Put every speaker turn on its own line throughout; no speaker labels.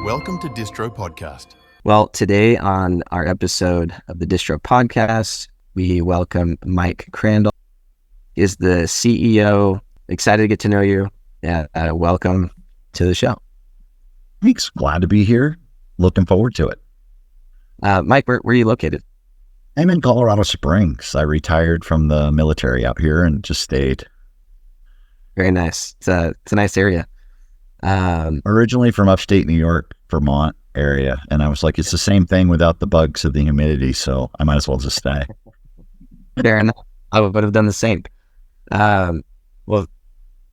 Welcome to Distro Podcast.
Well, today on our episode of the Distro Podcast, we welcome Mike Crandall. He is the CEO. Excited to get to know you. Welcome to the show.
Thanks. Glad to be here. Looking forward to it.
Mike, where are you located?
I'm in Colorado Springs. I retired from the military out here and just stayed.
Very nice. It's a nice area.
Originally from upstate New York, Vermont area. And I was like, it's the same thing without the bugs of the humidity. So I might as well just stay.
Fair enough. I would have done the same. Well,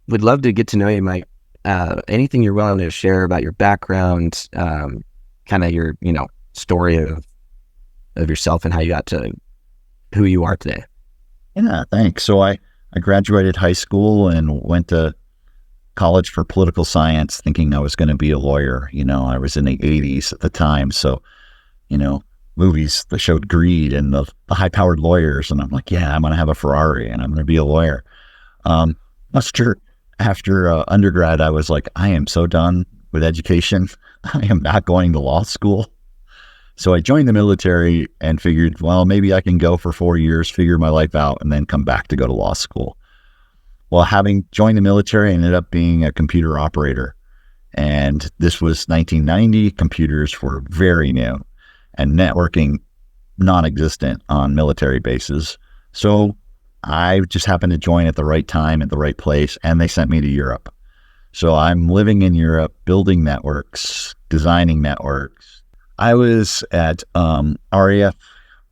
we'd love to get to know you, Mike. Anything you're willing to share about your background, kind of your, story of yourself and how you got to who you are today.
Yeah, thanks. So I graduated high school and went to college for political science thinking I was going to be a lawyer. I was in the 80s at the time. So, movies that showed greed and the high-powered lawyers. And I'm like, yeah, I'm going to have a Ferrari and I'm going to be a lawyer. After undergrad, I was like, I am so done with education. I am not going to law school. So I joined the military and figured, well, maybe I can go for 4 years, figure my life out, and then come back to go to law school. Well, having joined the military, I ended up being a computer operator. And this was 1990. Computers were very new and networking non-existent on military bases. So I just happened to join at the right time, at the right place, and they sent me to Europe. So I'm living in Europe, building networks, designing networks. I was at RAF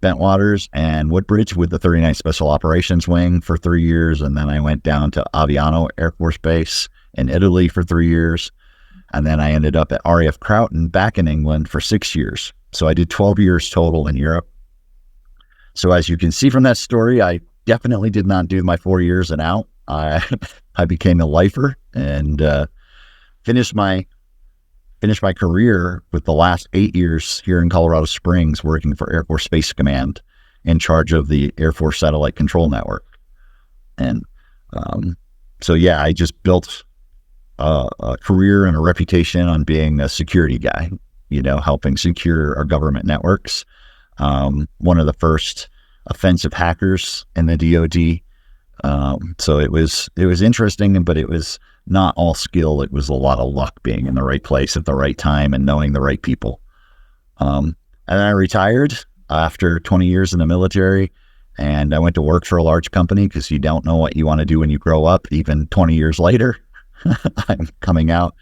Bentwaters and Woodbridge with the 39th Special Operations Wing for 3 years. And then I went down to Aviano Air Force Base in Italy for 3 years. And then I ended up at RAF Croughton back in England for 6 years. So I did 12 years total in Europe. So as you can see from that story, I definitely did not do my 4 years and out. I became a lifer and finished my career with the last 8 years here in Colorado Springs working for Air Force Space Command in charge of the Air Force Satellite Control Network. And I just built a career and a reputation on being a security guy, helping secure our government networks. One of the first offensive hackers in the DoD. So it was interesting, but it was not all skill. It was a lot of luck being in the right place at the right time and knowing the right people. And then I retired after 20 years in the military, and I went to work for a large company because you don't know what you want to do when you grow up, even 20 years later. I'm coming out.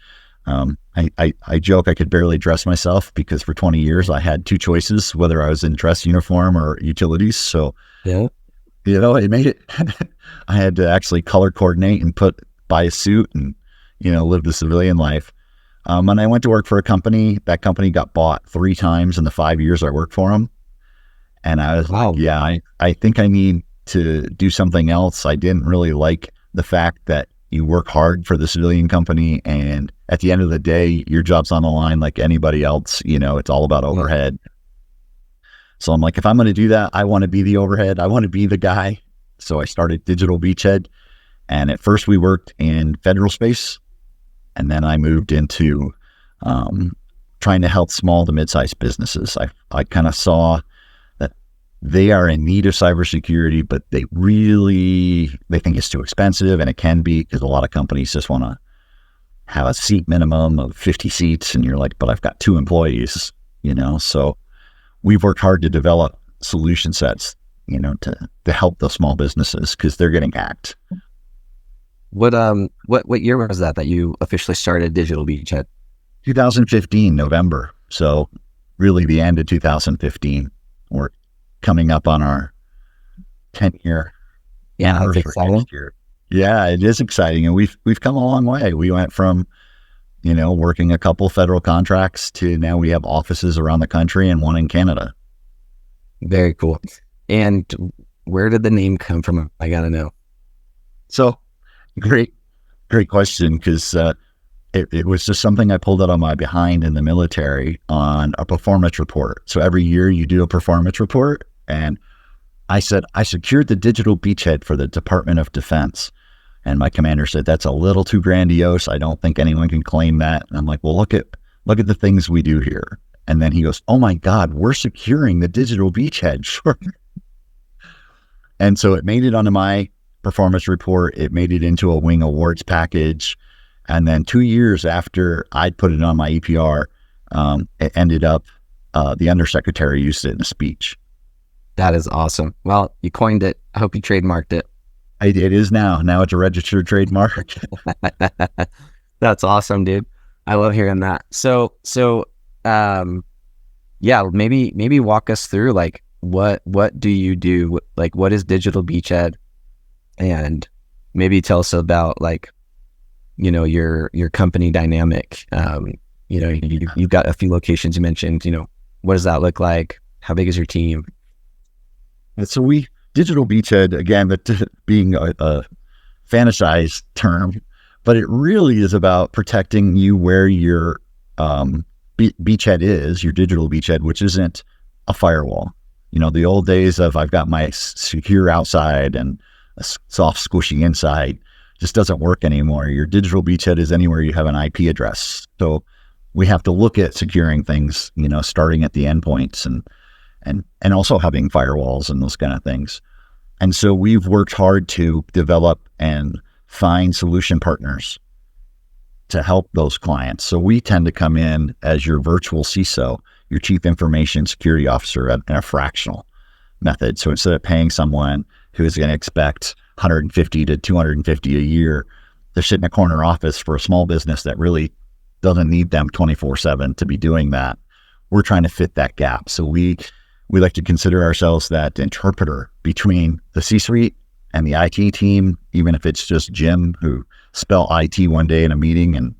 I joke I could barely dress myself because for 20 years I had two choices, whether I was in dress uniform or utilities. So,
yeah,
it made it. I had to actually color coordinate and buy a suit and, live the civilian life. When I went to work for a company, that company got bought 3 times in the 5 years I worked for them. And I was like, yeah, I think I need to do something else. I didn't really like the fact that you work hard for the civilian company, and at the end of the day, your job's on the line like anybody else. It's all about overhead. So I'm like, if I'm going to do that, I want to be the overhead. I want to be the guy. So I started Digital Beachhead. And at first we worked in federal space. And then I moved into trying to help small to mid-sized businesses. I kind of saw that they are in need of cybersecurity, but they think it's too expensive, and it can be because a lot of companies just want to have a seat minimum of 50 seats. And you're like, but I've got 2 employees, so we've worked hard to develop solution sets, to help those small businesses because they're getting hacked.
What year was that you officially started Digital Beachhead?
2015, November. So really the end of 2015. We're coming up on our 10-year.
Yeah, that's exciting.
Yeah, it is exciting. And we've come a long way. We went from, working a couple federal contracts to now we have offices around the country and one in Canada.
Very cool. And where did the name come from? I got to know.
So great question. Because it was just something I pulled out on my behind in the military on a performance report. So every year you do a performance report. And I said, I secured the Digital Beachhead for the Department of Defense. And my commander said, that's a little too grandiose. I don't think anyone can claim that. And I'm like, well, look look at the things we do here. And then he goes, oh my God, we're securing the digital beachhead. Sure. And so it made it onto my performance report. It made it into a Wing Awards package. And then 2 years after I'd put it on my EPR, it ended up, the undersecretary used it in a speech.
That is awesome. Well, you coined it. I hope you trademarked it.
It is now. Now it's a registered trademark.
That's awesome, dude. I love hearing that. So, yeah, maybe walk us through like what do you do? Like, what is Digital Beachhead? And maybe tell us about like, you know, your company dynamic. You know, you've got a few locations you mentioned. You know, what does that look like? How big is your team?
And so Digital Beachhead, again, that being a fantasized term, but it really is about protecting you where your beachhead is, your digital beachhead, which isn't a firewall. You know, the old days of I've got my secure outside and a soft squishy inside just doesn't work anymore. Your digital beachhead is anywhere you have an IP address. So we have to look at securing things, you know, starting at the endpoints and also having firewalls and those kind of things. And so we've worked hard to develop and find solution partners to help those clients. So we tend to come in as your virtual CISO, your chief information security officer in a fractional method. So instead of paying someone who is going to expect 150 to 250 a year, they're sitting in a corner office for a small business that really doesn't need them 24/7 to be doing that. We're trying to fit that gap. So we like to consider ourselves that interpreter between the C-suite and the IT team, even if it's just Jim who spelled IT one day in a meeting and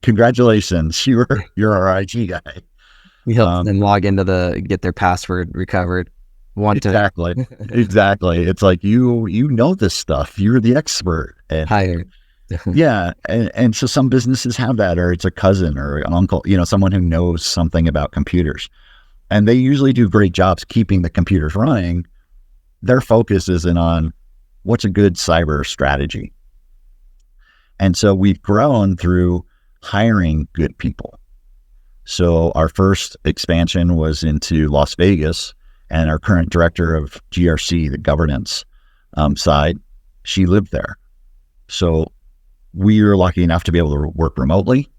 congratulations, you're our IT guy.
We help them log into get their password recovered.
Exactly. It's like, you know this stuff. You're the expert. And,
hired.
Yeah. And so some businesses have that, or it's a cousin or an uncle, you know, someone who knows something about computers. And they usually do great jobs keeping the computers running. Their focus isn't on what's a good cyber strategy. And so we've grown through hiring good people. So our first expansion was into Las Vegas, and our current director of GRC, the governance side, she lived there. So we were lucky enough to be able to work remotely.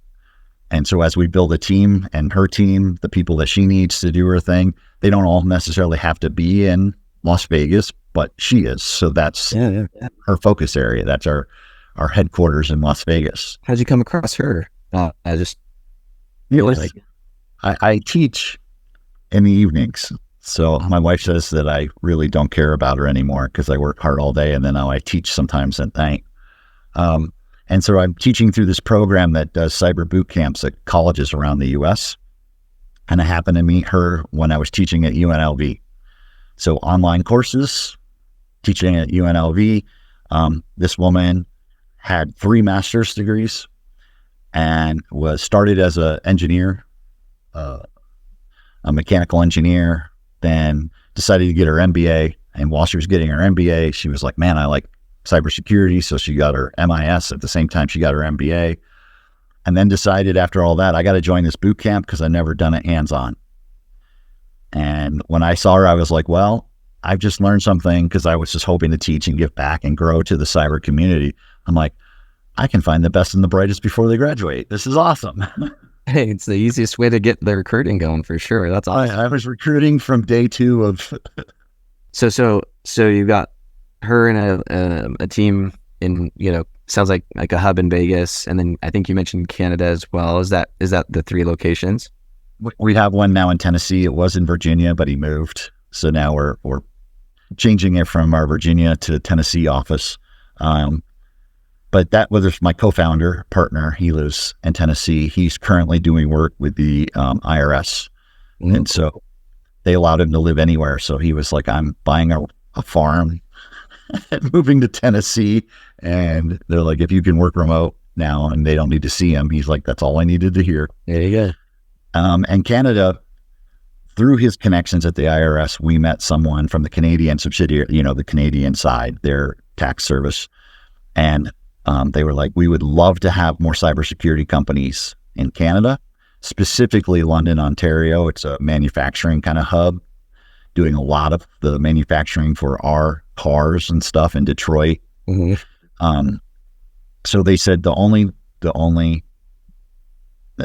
And so as we build a team, and her team, the people that she needs to do her thing, they don't all necessarily have to be in Las Vegas, but she is. So that's her focus area. That's our headquarters in Las Vegas.
How'd you come across her?
I teach in the evenings. So my wife says that I really don't care about her anymore because I work hard all day, and then now I teach sometimes at night. And so I'm teaching through this program that does cyber boot camps at colleges around the US. And I happened to meet her when I was teaching at UNLV. So online courses, teaching at UNLV. This woman had 3 master's degrees and was started as an engineer, a mechanical engineer, then decided to get her MBA. And while she was getting her MBA, she was like, man, I like cybersecurity. So she got her MIS at the same time she got her MBA, and then decided after all that, I got to join this boot camp because I've never done it hands-on. And when I saw her, I was like, well, I've just learned something, because I was just hoping to teach and give back and grow to the cyber community. I'm like, I can find the best and the brightest before they graduate. This is awesome.
Hey, it's the easiest way to get the recruiting going for sure. That's awesome.
I was recruiting from day 2 of.
So you've got her and a team in, you know, sounds like a hub in Vegas, and then I think you mentioned Canada as well. Is that the 3 locations?
We have one now in Tennessee. It was in Virginia, but he moved. So now we're changing it from our Virginia to Tennessee office. But that was my co-founder partner. He lives in Tennessee. He's currently doing work with the IRS. Mm-hmm. And so they allowed him to live anywhere. So he was like, I'm buying a farm and moving to Tennessee. And they're like, if you can work remote now and they don't need to see him, he's like, that's all I needed to hear.
There you go.
And Canada, through his connections at the IRS, we met someone from the Canadian subsidiary, you know, the Canadian side, their tax service. And they were like, we would love to have more cybersecurity companies in Canada. specifically London, Ontario. It's a manufacturing kind of hub, doing a lot of the manufacturing for our cars and stuff in Detroit. So they said the only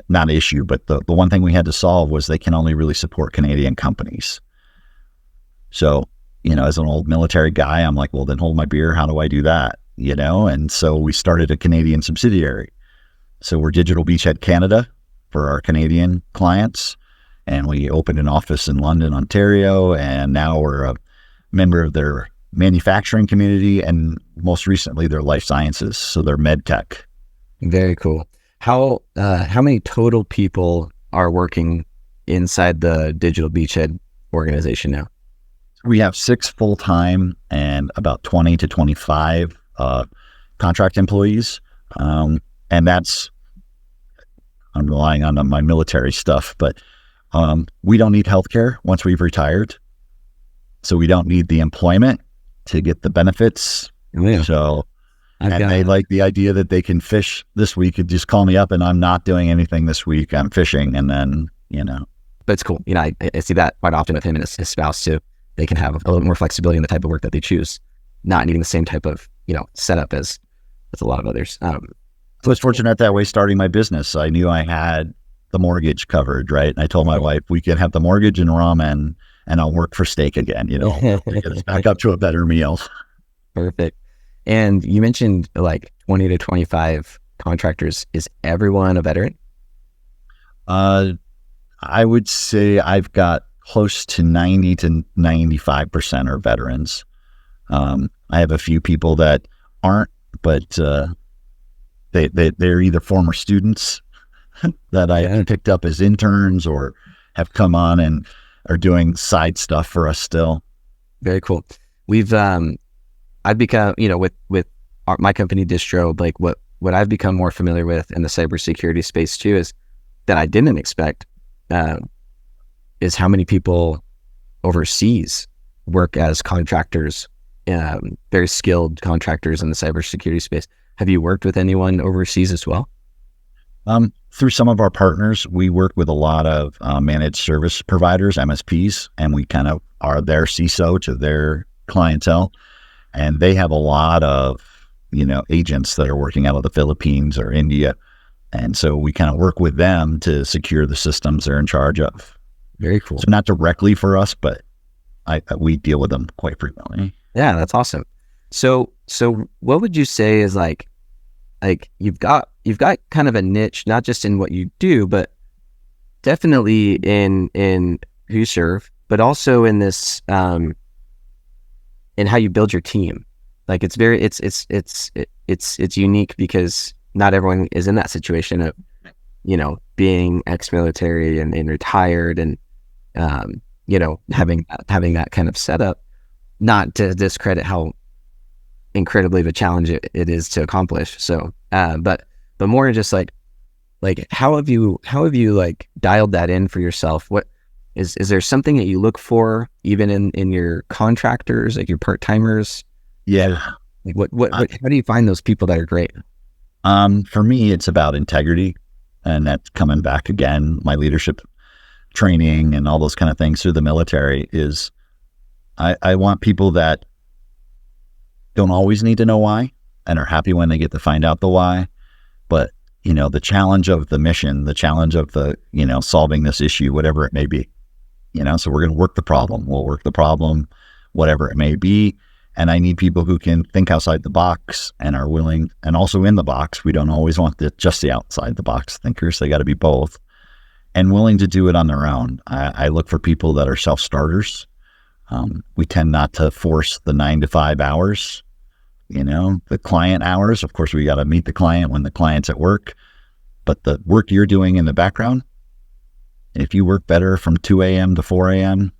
not issue, but the one thing we had to solve was they can only really support Canadian companies. So, as an old military guy, I'm like, well, then hold my beer. How do I do that? And so we started a Canadian subsidiary. So we're Digital Beachhead Canada for our Canadian clients. And we opened an office in London, Ontario. And now we're a member of their manufacturing community and most recently their life sciences. So they're med tech.
Very cool. How many total people are working inside the Digital Beachhead organization now?
We have 6 full-time and about 20 to 25 contract employees. And that's, I'm relying on my military stuff, but we don't need healthcare once we've retired. So we don't need the employment to get the benefits.
Yeah.
So, they like the idea that they can fish this week and just call me up and I'm not doing anything this week. I'm fishing. And then,
But it's cool. I see that quite often with him and his spouse too. They can have a little more flexibility in the type of work that they choose, not needing the same type of, setup as with a lot of others.
So I was fortunate that way starting my business. I knew I had the mortgage covered, right? And I told my wife, we can have the mortgage and ramen and I'll work for steak again, get us back up to a better meal.
Perfect. And you mentioned like 20 to 25 contractors. Is everyone a veteran?
I would say I've got close to 90 to 95% are veterans. I have a few people that aren't, but they're either former students that I picked up as interns or have come on and are doing side stuff for us still.
Very cool. We've I've become, with my company Distro, like what I've become more familiar with in the cybersecurity space too is that I didn't expect is how many people overseas work as contractors, very skilled contractors in the cybersecurity space. Have you worked with anyone overseas as well?
Through some of our partners, we work with a lot of managed service providers, MSPs, and we kind of are their CISO to their clientele. And they have a lot of, agents that are working out of the Philippines or India. And so we kind of work with them to secure the systems they're in charge of.
Very cool.
So not directly for us, but we deal with them quite frequently.
Yeah, that's awesome. So what would you say is like you've got kind of a niche, not just in what you do, but definitely in who you serve, but also in this, in how you build your team. Like it's unique because not everyone is in that situation of, being ex-military and retired and, having that kind of setup, not to discredit how incredibly the challenge it is to accomplish. So, but more just like how have you like dialed that in for yourself? What is there something that you look for even in your contractors, like your part-timers?
Yeah.
Like what how do you find those people that are great?
For me, it's about integrity, and that's coming back again. My leadership training and all those kind of things through the military is I want people that don't always need to know why and are happy when they get to find out the why. But, the challenge of the mission, the challenge of the, solving this issue, whatever it may be, so we're going to work the problem. We'll work the problem, whatever it may be. And I need people who can think outside the box and are willing, and also in the box. We don't always want just the outside the box thinkers. They got to be both and willing to do it on their own. I look for people that are self-starters. We tend not to force the 9 to 5 hours, the client hours. Of course, we got to meet the client when the client's at work, but the work you're doing in the background, if you work better from 2 a.m. to 4 a.m.,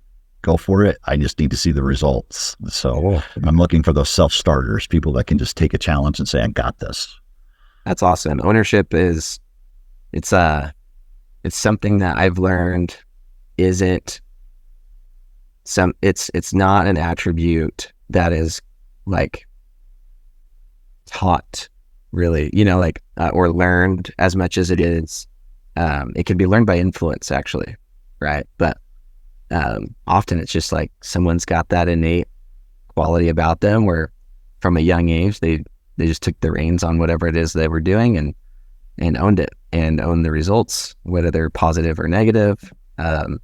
go for it. I just need to see the results. So I'm looking for those self-starters, people that can just take a challenge and say, I got this.
That's awesome. Ownership it's something that I've learned it's not an attribute that is like taught really, or learned as much as it is it can be learned by influence actually, right? But often it's just like someone's got that innate quality about them where from a young age they just took the reins on whatever it is they were doing and owned it and owned the results, whether they're positive or negative.
That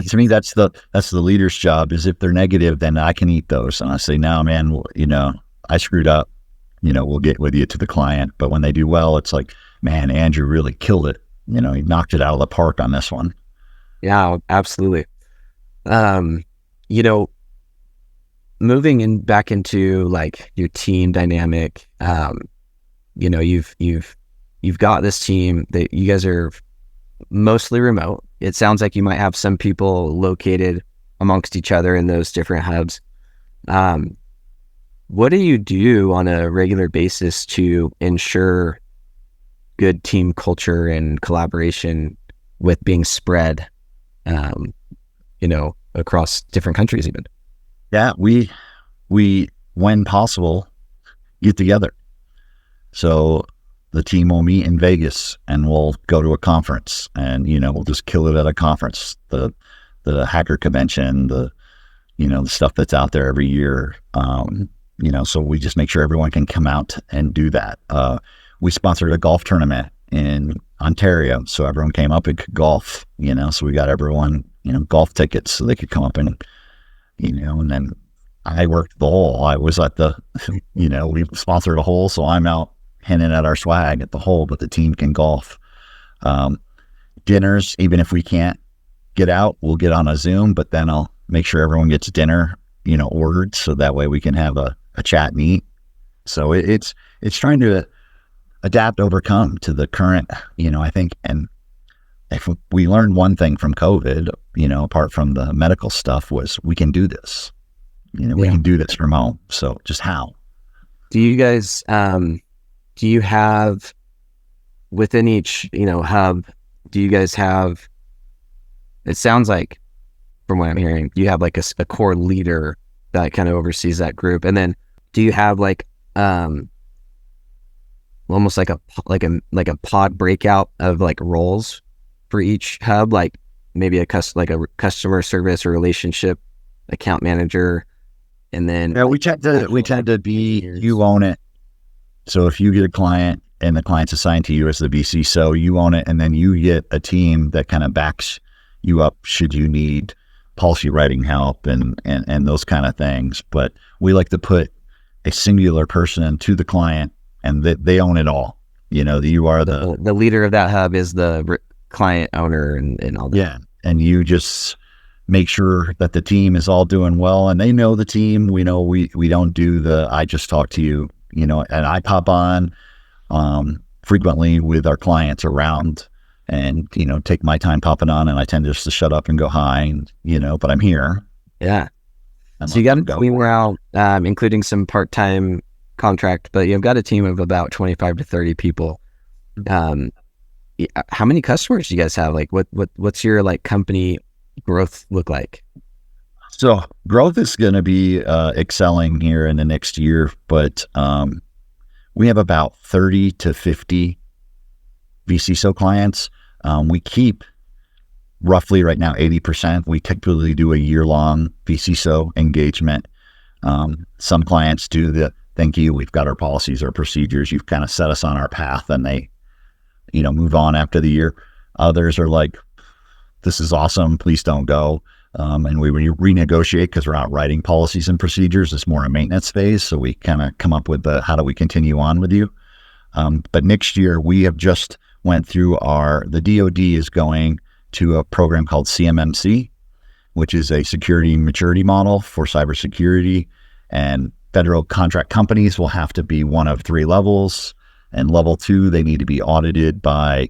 to me, that's the leader's job. Is if they're negative, then I can eat those, and I say, no, man, well, I screwed up. We'll get with you to the client. But when they do well, it's like, man, Andrew really killed it. He knocked it out of the park on this one.
Yeah, absolutely. Moving back into like your team dynamic, you've got this team that you guys are mostly remote. It sounds like you might have some people located amongst each other in those different hubs. What do you do on a regular basis to ensure good team culture and collaboration with being spread, across different countries even?
Yeah, we when possible get together. So the team will meet in Vegas and we'll go to a conference and, we'll just kill it at a conference, the hacker convention, the stuff that's out there every year. So we just make sure everyone can come out and do that. We sponsored a golf tournament in Ontario. So everyone came up and could golf, so we got everyone, golf tickets so they could come up and, and then I worked the hole. I was at the, we sponsored a hole. So I'm out handing out our swag at the hole, but the team can golf. Dinners, even if we can't get out, we'll get on a Zoom, but then I'll make sure everyone gets dinner, ordered. So that way we can have a chat and eat. So it's trying to adapt, overcome to the current, I think, and if we learned one thing from COVID, apart from the medical stuff, was we can do this. We can do this from home. So just how?
Do you guys, do you have within each, hub, do you guys have, it sounds like from what I'm hearing, you have like a core leader that kind of oversees that group. And then do you have like, almost like a pod breakout of like roles for each hub, like maybe a customer service or relationship account manager, and then
we tend to be you own it. So if you get a client and the client's assigned to you as the VC, so you own it, and then you get a team that kind of backs you up should you need policy writing help and those kind of things. But we like to put a singular person to the client and that they own it all. You are the
leader of that hub is the client owner and all that.
Yeah. And you just make sure that the team is all doing well and they know the team. We know we don't do the, I just talk to you, and I pop on frequently with our clients around and, take my time popping on, and I tend just to shut up and go hi, and, but I'm here.
Yeah. So you got a team around, including some part-time contract, but you've got a team of about 25 to 30 people. How many customers do you guys have? Like what's your like company growth look like?
So growth is going to be excelling here in the next year, but we have about 30 to 50 VCSO clients. We keep roughly right now 80%. We typically do a year-long VCSO engagement. Some clients do the thank you, we've got our policies, our procedures, you've kind of set us on our path, and they move on after the year. Others are like, this is awesome, please don't go. And we renegotiate because we're not writing policies and procedures. It's more a maintenance phase. So we kind of come up with how do we continue on with you? But next year we have just went through the DoD is going to a program called CMMC, which is a security maturity model for cybersecurity, and federal contract companies will have to be one of 3 levels, and level 2, they need to be audited by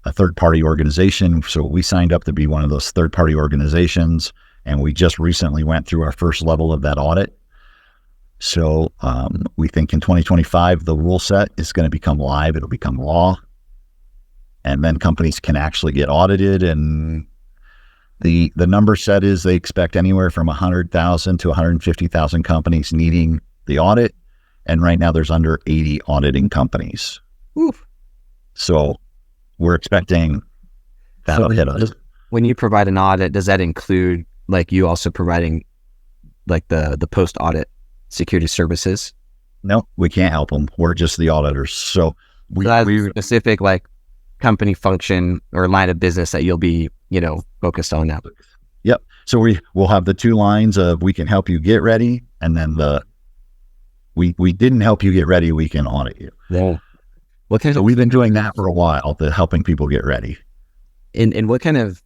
a third-party organization. So we signed up to be one of those third-party organizations, and we just recently went through our first level of that audit. So we think in 2025, the rule set is going to become live. It'll become law, and then companies can actually get audited. And the number set is they expect anywhere from 100,000 to 150,000 companies needing the audit. And right now there's under 80 auditing companies.
Oof.
So we're expecting that'll hit us.
When you provide an audit, does that include like you also providing like the post audit security services?
No, we can't help them. We're just the auditors. So we
specific like company function or line of business that you'll be, focused on now.
Yep. So we'll have the two lines of we can help you get ready, and then we didn't help you get ready, we can audit you.
Yeah.
So we've been doing that for a while, helping people get ready.
And what kind of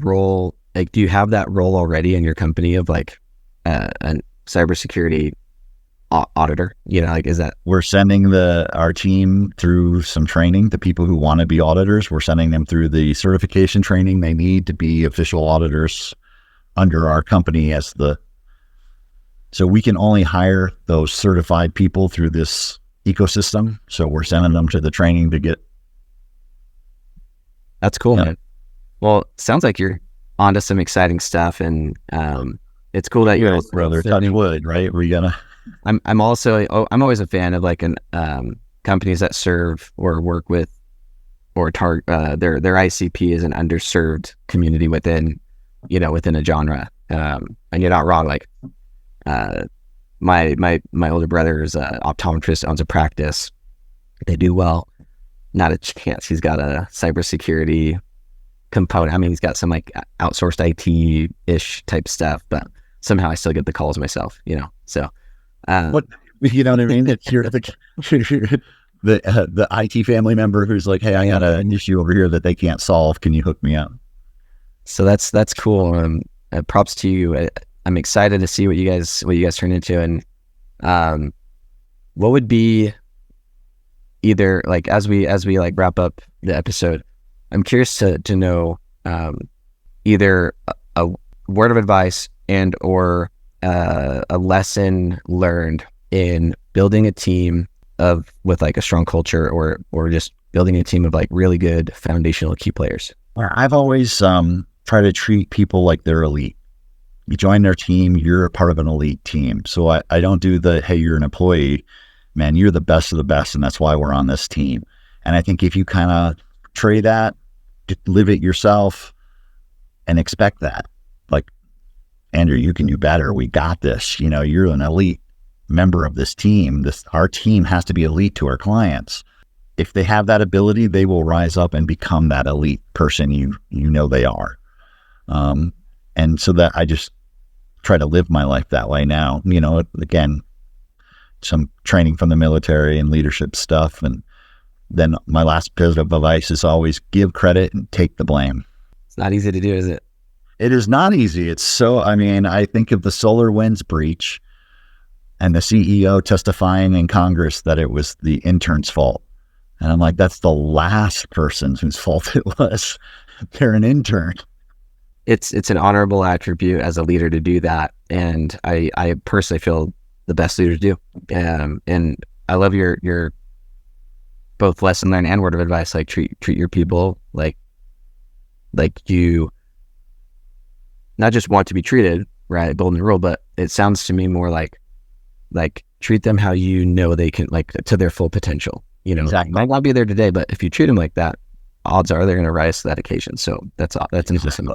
role, like, do you have that role already in your company of like a cybersecurity auditor? Is that?
We're sending our team through some training. The people who want to be auditors, we're sending them through the certification training they need to be official auditors under our company so we can only hire those certified people through this ecosystem. So we're sending them to the training to get.
That's cool, man. Well, sounds like you're onto some exciting stuff, and it's cool that you're
brother. Touch wood, right? We're gonna.
I'm always a fan of like companies that serve or work with or target their ICP is an underserved community within a genre. And you're not wrong. Like my older brother is an optometrist, owns a practice. They do well. Not a chance he's got a cybersecurity component. I mean, he's got some like outsourced IT-ish type stuff, but somehow I still get the calls myself, so.
What, you know what I mean? You're the IT family member who's like, hey, I got an issue over here that they can't solve. Can you hook me up?
So that's cool. Props to you. I'm excited to see what you guys turn into. And what would be either like as we like wrap up the episode, I'm curious to know either a word of advice and or a lesson learned in building a team with like a strong culture or just building a team of like really good foundational key players.
I've always tried to treat people like they're elite. You join their team, you're a part of an elite team. So I don't do hey, you're an employee, man, you're the best of the best, and that's why we're on this team. And I think if you kind of trade that, live it yourself, and expect that, like, Andrew, you can do better. We got this. You're an elite member of this team. Our team has to be elite to our clients. If they have that ability, they will rise up and become that elite person they are. And so that I just try to live my life that way now. Again, some training from the military and leadership stuff. And then my last bit of advice is always give credit and take the blame.
It's not easy to do, is it?
It is not easy. I think of the SolarWinds breach and the CEO testifying in Congress that it was the intern's fault. And I'm like, that's the last person whose fault it was. They're an intern.
It's an honorable attribute as a leader to do that. And I personally feel the best leaders do. And I love your both lesson learned and word of advice, like treat your people like you not just want to be treated, right? Golden rule, but it sounds to me more like treat them how they can, like, to their full potential.
Exactly.
Might not be there today, but if you treat them like that, odds are they're going to rise to that occasion. So that's an awesome.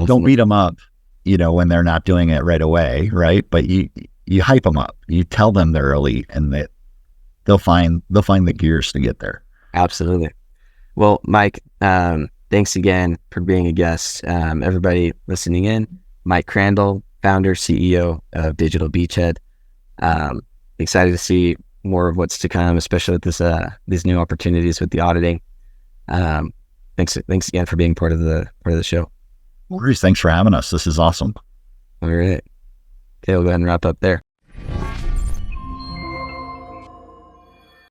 Don't beat them up, when they're not doing it right away, right? But you hype them up. You tell them they're elite, and that they'll find the gears to get there.
Absolutely. Well, Mike, thanks again for being a guest. Everybody listening in, Mike Crandall, founder, CEO of Digital Beachhead. Excited to see more of what's to come, especially with these new opportunities with the auditing. Thanks again for being part of the show.
Maurice, thanks for having us. This is awesome.
All right. Okay, we'll go ahead and wrap up there.